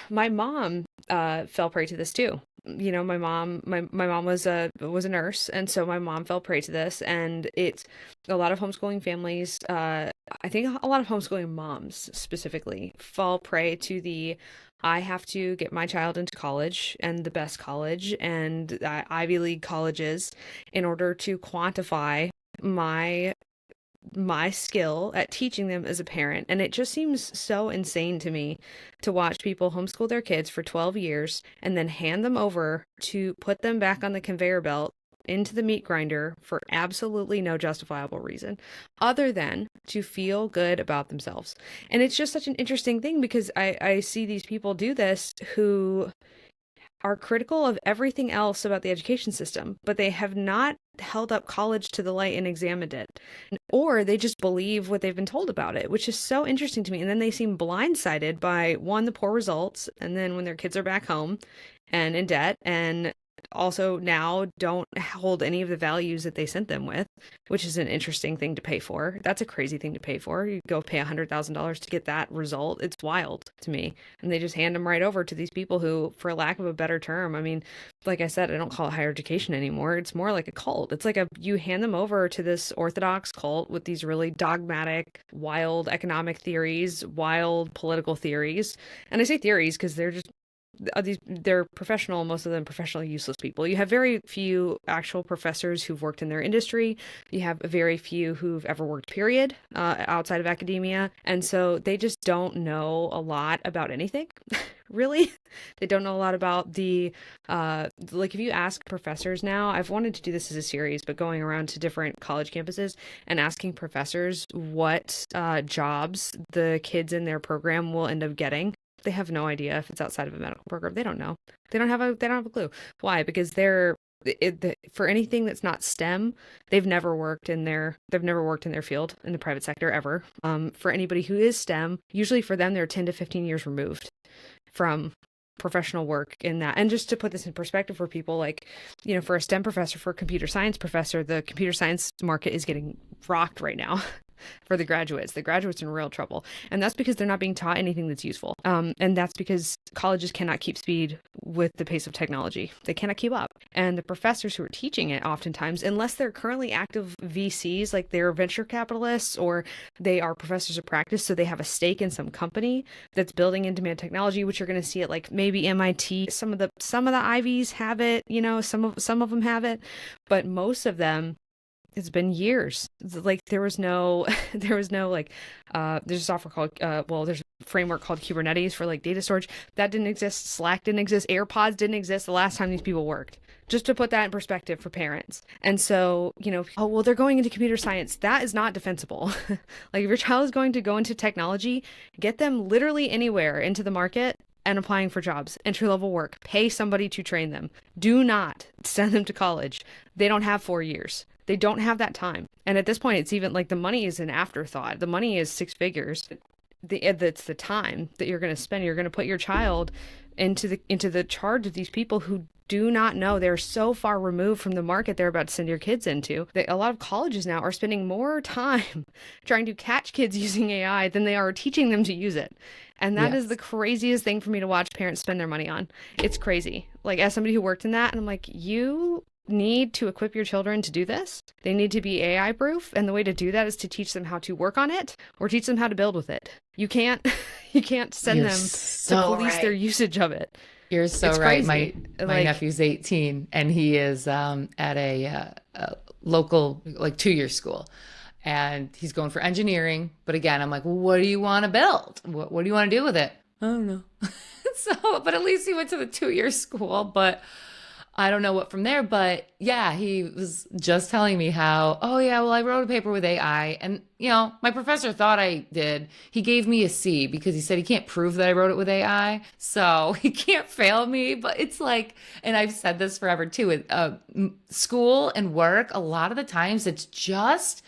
my mom fell prey to this too. You know, my mom was a nurse, and so my mom fell prey to this. And it's a lot of homeschooling families. I think a lot of homeschooling moms specifically fall prey to the, I have to get my child into college, and the best college, and Ivy League colleges, in order to quantify my skill at teaching them as a parent. And it just seems so insane to me to watch people homeschool their kids for 12 years and then hand them over to put them back on the conveyor belt into the meat grinder for absolutely no justifiable reason other than to feel good about themselves. And it's just such an interesting thing because I see these people do this who are critical of everything else about the education system, but they have not held up college to the light and examined it. Or they just believe what they've been told about it, which is so interesting to me. And then they seem blindsided by, one, the poor results, and then when their kids are back home and in debt, and also now don't hold any of the values that they sent them with, which is an interesting thing to pay for. That's a crazy thing to pay for. You go pay $100,000 to get that result. It's wild to me. And they just hand them right over to these people who, for lack of a better term, I mean, like I said, I don't call it higher education anymore. It's more like a cult. It's like you hand them over to this orthodox cult with these really dogmatic, wild economic theories, wild political theories. And I say theories because they're professional, most of them professionally useless people. You have very few actual professors who've worked in their industry. You have very few who've ever worked, period, outside of academia. And so they just don't know a lot about anything, really. They don't know a lot about like if you ask professors now, I've wanted to do this as a series, but going around to different college campuses and asking professors what jobs the kids in their program will end up getting. They have no idea if it's outside of a medical program. They don't know. They don't have a clue. Why? Because for anything that's not STEM, they've never worked in their field in the private sector ever. For anybody who is STEM, usually for them, they're 10 to 15 years removed from professional work in that. And just to put this in perspective for people, like, you know, for a STEM professor, for a computer science professor, the computer science market is getting rocked right now. For the graduates in real trouble. And that's because they're not being taught anything that's useful. And that's because colleges cannot keep speed with the pace of technology. They cannot keep up. And the professors who are teaching it oftentimes, unless they're currently active VCs, like they're venture capitalists or they are professors of practice, so they have a stake in some company that's building in demand technology, which you're going to see at like maybe MIT. Some of the Ivies have it, you know, some of them have it, but most of them, it's been years. Like there's a software called, there's a framework called Kubernetes for like data storage. That didn't exist. Slack didn't exist. AirPods didn't exist the last time these people worked. Just to put that in perspective for parents. And so, you know, oh, well, they're going into computer science. That is not defensible. Like if your child is going to go into technology, get them literally anywhere into the market and applying for jobs, entry-level work, pay somebody to train them. Do not send them to college. They don't have 4 years. They don't have that time. And at this point, it's even like the money is an afterthought. The money is six figures. that's the time that you're going to spend. You're going to put your child into the charge of these people who do not know. They're so far removed from the market they're about to send your kids into that a lot of colleges now are spending more time trying to catch kids using AI than they are teaching them to use it. And that is the Yes. craziest thing for me to watch parents spend their money on. It's crazy. Like, as somebody who worked in that, and I'm like, you need to equip your children to do this. They need to be AI proof, and the way to do that is to teach them how to work on it or teach them how to build with it. You can't you can't send You're them to so police their right. usage of it. You're so It's right. crazy. My Like, nephew's 18 and he is at a local like 2-year school and he's going for engineering. But again, I'm like, well, what do you want to build? What do you want to do with it? I don't know. So, but at least he went to the 2-year school. But I don't know what from there, but yeah, he was just telling me how, oh yeah, well, I wrote a paper with AI and my professor thought I did. He gave me a C because he said he can't prove that I wrote it with AI. So he can't fail me, but it's like, and I've said this forever too, school and work, a lot of the times it's just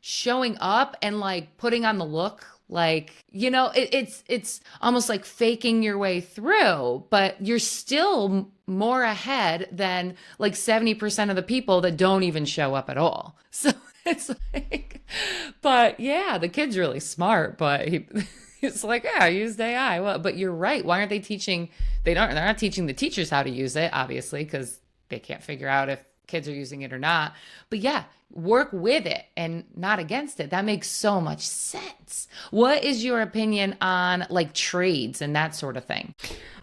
showing up and like putting on the look like it's almost like faking your way through, but you're still more ahead than like 70% of the people that don't even show up at all. So it's like, but yeah, the kid's really smart, but he's like, yeah, I used AI. Well, but you're right, why aren't they teaching? They're not teaching the teachers how to use it, obviously, because they can't figure out if kids are using it or not. But yeah, work with it and not against it. That makes so much sense. What is your opinion on like trades and that sort of thing?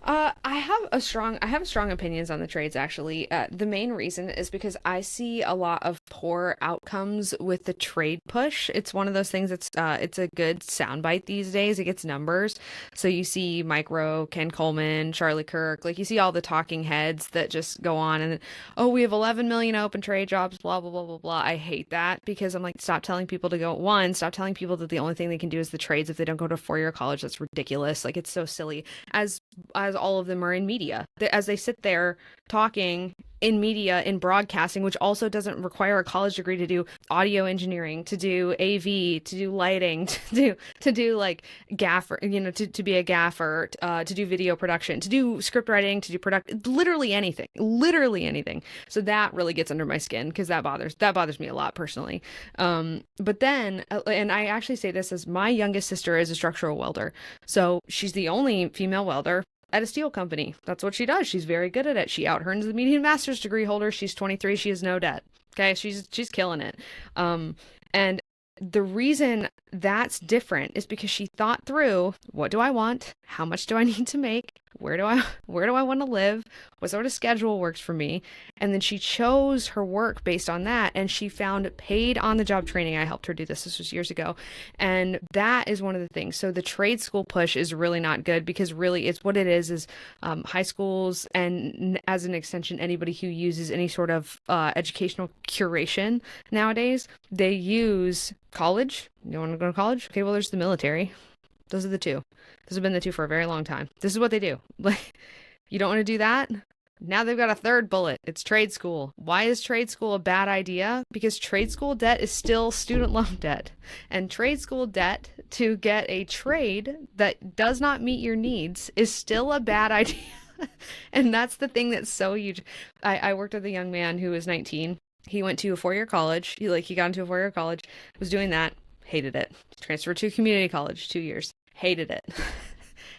I have strong opinions on the trades actually. The main reason is because I see a lot of poor outcomes with the trade push. It's one of those things it's a good soundbite these days. It gets numbers. So you see Micro, Ken Coleman, Charlie Kirk, like you see all the talking heads that just go on and oh, we have 11 million open trade jobs, blah blah blah blah blah. I hate that because I'm like, stop telling people to go stop telling people that the only thing they can do is the trades if they don't go to a 4-year college. That's ridiculous. Like it's so silly. As all of them are in media. As they sit there talking in media, in broadcasting, which also doesn't require a college degree to do audio engineering, to do AV, to do lighting, to do like gaffer, to be a gaffer, to do video production, to do script writing, to do product, literally anything. So that really gets under my skin because that bothers me a lot personally. But then, and I actually say this as my youngest sister is a structural welder, so she's the only female welder at a steel company. That's what she does. She's very good at it. She out-earns the median master's degree holder. She's 23. She has no debt. Okay, she's killing it. And the reason that's different is because she thought through, what do I want? How much do I need to make? Where do I want to live? What sort of schedule works for me? And then she chose her work based on that, and she found paid on the job training. I helped her do this. This was years ago. And that is one of the things. So the trade school push is really not good because really it's what it is high schools and as an extension, anybody who uses any sort of educational curation nowadays, they use college. You want to go to college? Okay, well, there's the military. Those are the two. Those have been the two for a very long time. This is what they do. Like, you don't want to do that? Now they've got a third bullet. It's trade school. Why is trade school a bad idea? Because trade school debt is still student loan debt. And trade school debt to get a trade that does not meet your needs is still a bad idea. And that's the thing that's so huge. I worked with a young man who was 19. He went to a 4-year college. He got into a 4-year college, was doing that, hated it. Transferred to a community college, 2 years, hated it.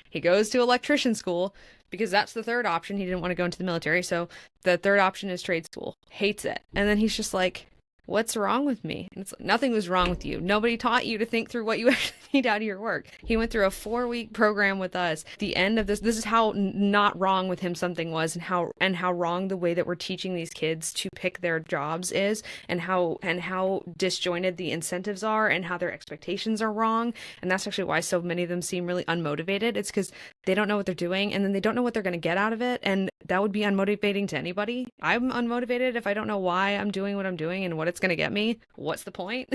He goes to electrician school because that's the third option. He didn't want to go into the military. So the third option is trade school, hates it. And then he's just like, what's wrong with me? And it's like, nothing was wrong with you. Nobody taught you to think through what you actually need out of your work. He went through a 4-week program with us. The end of this is how not wrong with him something was, and how wrong the way that we're teaching these kids to pick their jobs is, and how disjointed the incentives are, and how their expectations are wrong. And that's actually why so many of them seem really unmotivated. It's because they don't know what they're doing, and then they don't know what they're going to get out of it. And that would be unmotivating to anybody. I'm unmotivated if I don't know why I'm doing what I'm doing and what it's going to get me. What's the point?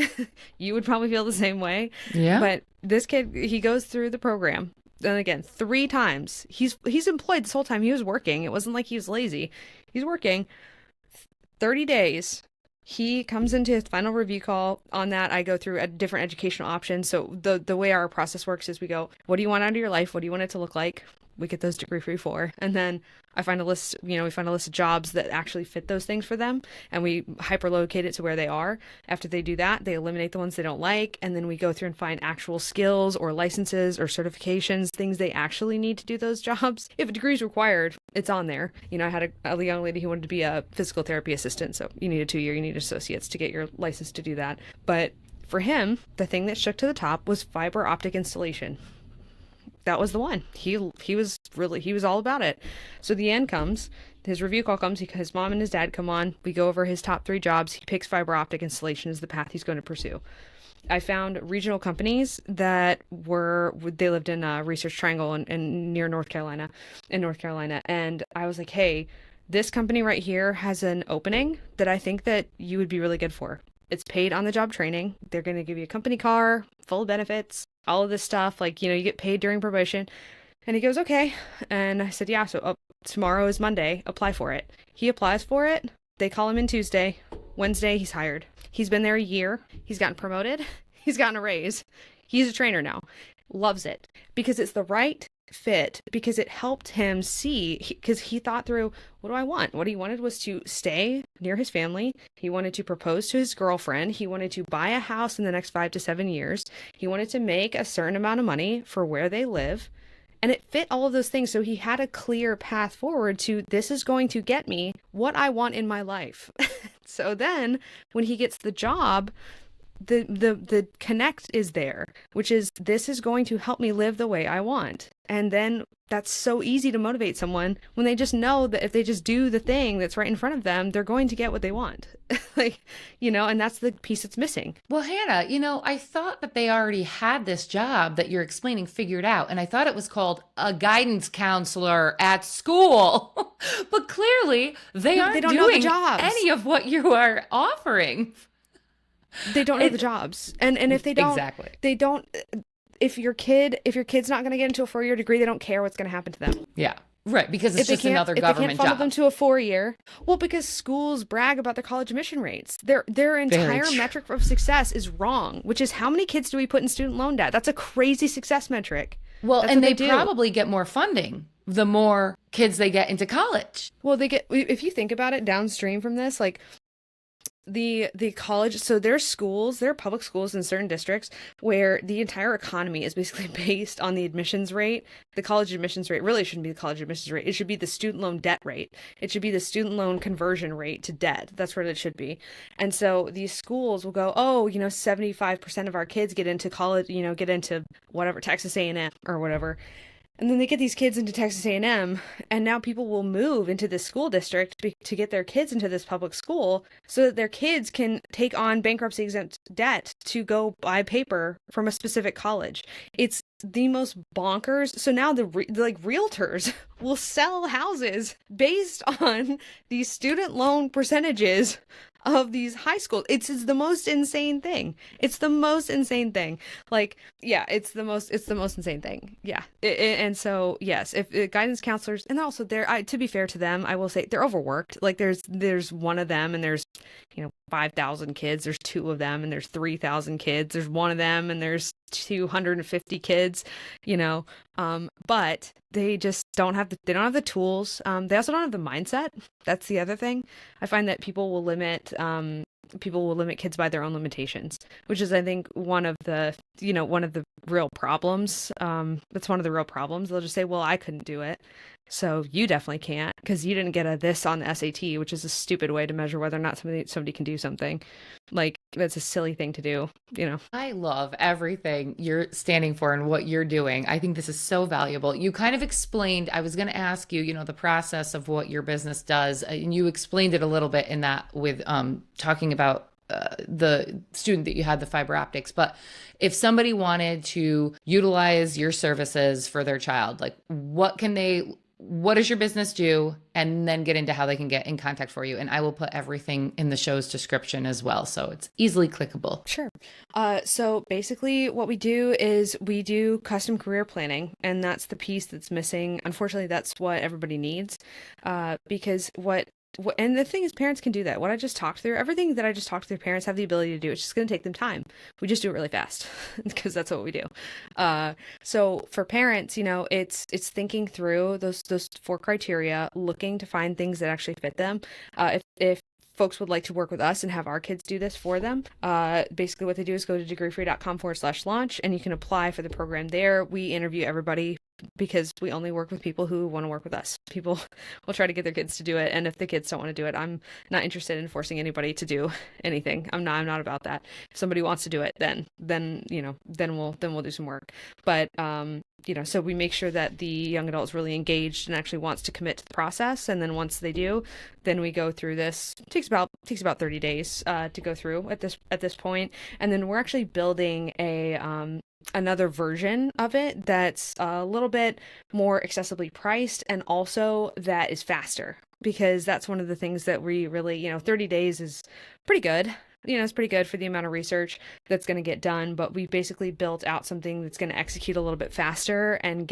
You would probably feel the same way. Yeah. But this kid, he goes through the program. And again, 3 times. He's employed this whole time. He was working. It wasn't like he was lazy. He's working 30 days. He comes into his final review call. On that, I go through a different educational options. So the way our process works is we go, what do you want out of your life? What do you want it to look like? We get those degree free for. And then I find a list, we find a list of jobs that actually fit those things for them. And we hyperlocate it to where they are. After they do that, they eliminate the ones they don't like. And then we go through and find actual skills or licenses or certifications, things they actually need to do those jobs. If a degree is required, it's on there. I had a young lady who wanted to be a physical therapy assistant. So you need a 2 year, you need associates to get your license to do that. But for him, the thing that shook to the top was fiber optic installation. That was the one. He was all about it. So the end comes, his review call comes, his mom and his dad come on, we go over his top 3 jobs. He picks fiber optic installation as the path he's going to pursue. I found regional companies they lived in Research Triangle in near North Carolina, and I was like, hey, this company right here has an opening that I think that you would be really good for. It's paid on the job training. They're going to give you a company car, full benefits, all of this stuff. Like, you get paid during probation. And he goes, okay. And I said, yeah, so tomorrow is Monday. Apply for it. He applies for it. They call him in Tuesday. Wednesday, he's hired. He's been there a year. He's gotten promoted. He's gotten a raise. He's a trainer now. Loves it because it's the right fit, because it helped him see, because he thought through, what do I want? What he wanted was to stay near his family. He wanted to propose to his girlfriend. He wanted to buy a house in the next 5 to 7 years. He wanted to make a certain amount of money for where they live. And it fit all of those things. So he had a clear path forward to, this is going to get me what I want in my life. So then when he gets the job, the connect is there, which is, this is going to help me live the way I want. And then that's so easy to motivate someone when they just know that if they just do the thing that's right in front of them, they're going to get what they want. And that's the piece that's missing. Well, Hannah, I thought that they already had this job that you're explaining figured out. And I thought it was called a guidance counselor at school. But clearly they aren't don't know the doing jobs. any of what you are offering. They don't know the jobs. And if they don't, Exactly. they don't, if your kid's not going to get into a 4-year degree, they don't care what's going to happen to them. Yeah. Right, because it's just another government If they can't funnel job. them to a 4-year, well, because schools brag about their college admission rates. Their entire metric of success is wrong, which is how many kids do we put in student loan debt? That's a crazy success metric. Well, and they probably get more funding the more kids they get into college. Well, if you think about it downstream from this, like the college, so there are public schools in certain districts where the entire economy is basically based on the admissions rate. The college admissions rate really shouldn't be the college admissions rate. It should be the student loan debt rate. It should be the student loan conversion rate to debt. That's what it should be. And so these schools will go, 75% of our kids get into college, get into whatever, Texas A&M or whatever. And then they get these kids into Texas A&M, and now people will move into this school district to get their kids into this public school so that their kids can take on bankruptcy-exempt debt to go buy paper from a specific college. It's the most bonkers. So now the realtors will sell houses based on these student loan percentages of these high schools. It's the most insane thing. It's the most insane thing. Like, yeah, it's the most insane thing. Yeah. And so, yes, if guidance counselors, and also to be fair to them, I will say they're overworked. Like there's one of them and there's, 5,000 kids. There's 2 of them and there's 3,000 kids. There's one of them and there's 250 kids, but they just don't have the tools. They also don't have the mindset. That's the other thing. I find that people will limit kids by their own limitations, which is, I think, one of the real problems. That's one of the real problems. They'll just say, well, I couldn't do it, so you definitely can't because you didn't get a this on the SAT, which is a stupid way to measure whether or not somebody can do something. Like, that's a silly thing to do, I love everything you're standing for and what you're doing. I think this is so valuable. You kind of explained, I was going to ask you, the process of what your business does, and you explained it a little bit in that with talking about the student that you had, the fiber optics. But if somebody wanted to utilize your services for their child, like what does your business do? And then get into how they can get in contact for you. And I will put everything in the show's description as well, so it's easily clickable. Sure. So basically what we do is we do custom career planning, and that's the piece that's missing. Unfortunately, that's what everybody needs, because what and the thing is, parents can do that. What I just talked through, everything that I just talked through, parents have the ability to do. It's just going to take them time. We just do it really fast because that's what we do. So for parents, it's thinking through those 4 criteria, looking to find things that actually fit them. If folks would like to work with us and have our kids do this for them, basically what they do is go to degreefree.com/launch, and you can apply for the program there. We interview everybody because we only work with people who want to work with us. People will try to get their kids to do it, and if the kids don't want to do it, I'm not interested in forcing anybody to do anything. I'm not about that. If somebody wants to do it, then we'll do some work. But so we make sure that the young adult is really engaged and actually wants to commit to the process. And then once they do, then we go through this. It takes about 30 days to go through at this point. And then we're actually building another version of it that's a little bit more accessibly priced, and also that is faster, because that's one of the things that we really, 30 days is pretty good. It's pretty good for the amount of research that's going to get done, but we basically built out something that's going to execute a little bit faster and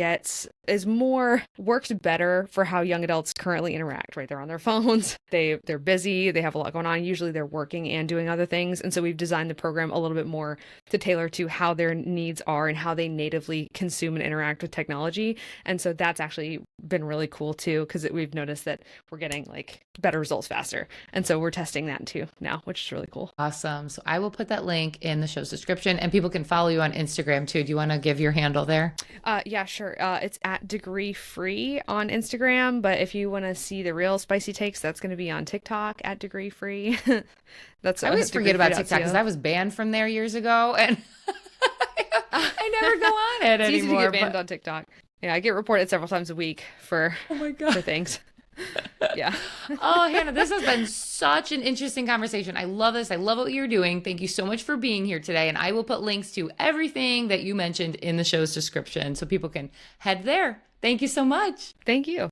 works better for how young adults currently interact, right? They're on their phones, they're busy, they have a lot going on. Usually they're working and doing other things. And so we've designed the program a little bit more to tailor to how their needs are and how they natively consume and interact with technology. And so that's actually been really cool too, because we've noticed that we're getting like better results faster. And so we're testing that too now, which is really cool. Awesome. So I will put that link in the show's description, and people can follow you on Instagram too. Do you want to give your handle there? Yeah, sure. It's at Degree Free on Instagram, but if you want to see the real spicy takes, that's going to be on TikTok at Degree Free. I always forget about TikTok because I was banned from there years ago, and I never go on it anymore. It's easy to get banned on TikTok. Yeah, I get reported several times a week for things. Yeah. Oh, Hannah, this has been such an interesting conversation. I love this. I love what you're doing. Thank you so much for being here today. And I will put links to everything that you mentioned in the show's description so people can head there. Thank you so much. Thank you.